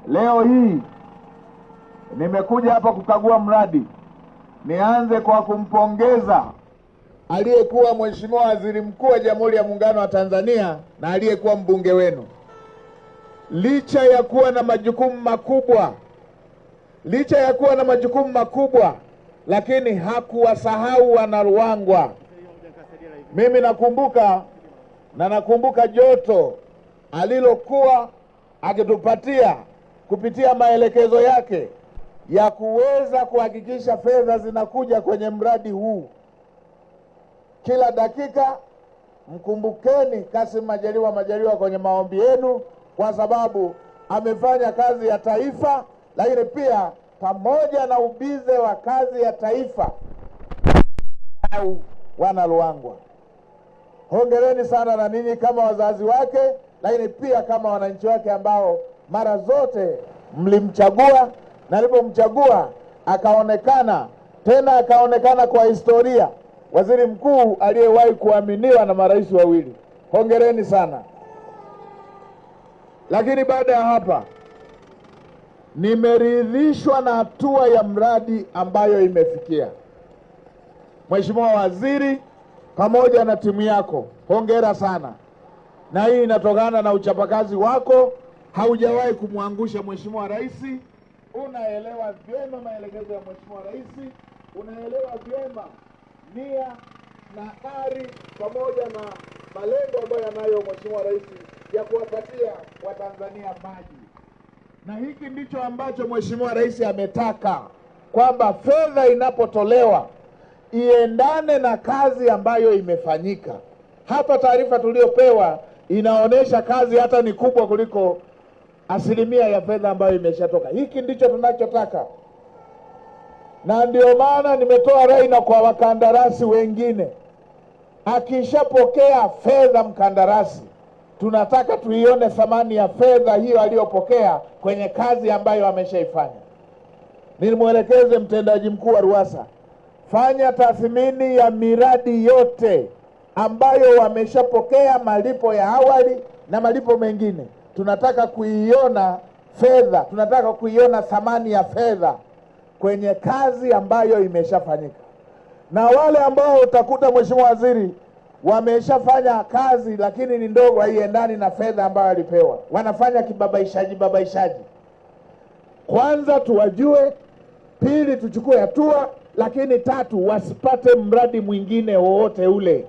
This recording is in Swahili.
Leo hii nimekuja hapa kukagua mradi. Nianze kwa kumpongeza aliyekuwa Mheshimiwa Waziri Mkuu wa Jamhuri ya Muungano wa Tanzania na aliyekuwa mbunge wenu. Licha ya kuwa na majukumu makubwa, lakini hakuwasahau wana Ruangwa. Mimi nakumbuka joto alilokuwa akitupatia kupitia maelekezo yake ya kuweza kuhakikisha fedha zinakuja kwenye mradi huu. Kila dakika mkumbukeni Kassim Majaliwa kwenye maombi yenu, kwa sababu amefanya kazi ya taifa, lakini pia pamoja na ubize wa kazi ya taifa au wana Ruangwa. Hongereni sana na ninyi kama wazazi wake, lakini pia kama wananchi wake ambao mara zote mlimchagua, na alipomchagua akaonekana kwa historia waziri mkuu aliyewahi kuaminiwa na marais wawili. Hongereni sana. Lakini baada ya hapa, nimeridhishwa na hatua ya mradi ambayo imefikia. Mheshimiwa Waziri pamoja na timu yako, hongera sana. Na hii inatokana na uchapakazi wako. Haujawahi kumwangusha Mheshimiwa Rais. Unaelewa vyema maelekezo ya Mheshimiwa Rais. Unaelewa vyema nia na ari pamoja na malengo ambayo yanayo Mheshimiwa Rais ya kuwapatia Watanzania maji. Na hiki ndicho ambacho Mheshimiwa Rais ametaka, kwamba fedha inapotolewa iendane na kazi ambayo imefanyika. Hapa taarifa tuliopewa inaonesha kazi hata ni kubwa kuliko asilimia ya fedha ambayo imeshatoka. Hiki ndicho tunachotaka. Na ndio maana nimetoa rai na kwa wakandarasi wengine, akishapokea fedha mkandarasi, tunataka tuione thamani ya fedha hiyo aliyopokea kwenye kazi ambayo ameshaifanya. Nilimwelekeze mtendaji mkuu wa RUWASA, fanya tathmini ya miradi yote ambayo wameshapokea malipo ya awali na malipo mengine. Tunataka kuiona fedha, tunataka kuiona thamani ya fedha kwenye kazi ambayo imeshafanyika. Na wale ambao utakuta Mheshimiwa Waziri wameshafanya kazi lakini ni ndogo, haiendani na fedha ambayo alipewa, wanafanya kibabaishaji. Kwanza tuwajue, pili tuchukue hatua, lakini tatu wasipate mradi mwingine wowote ule.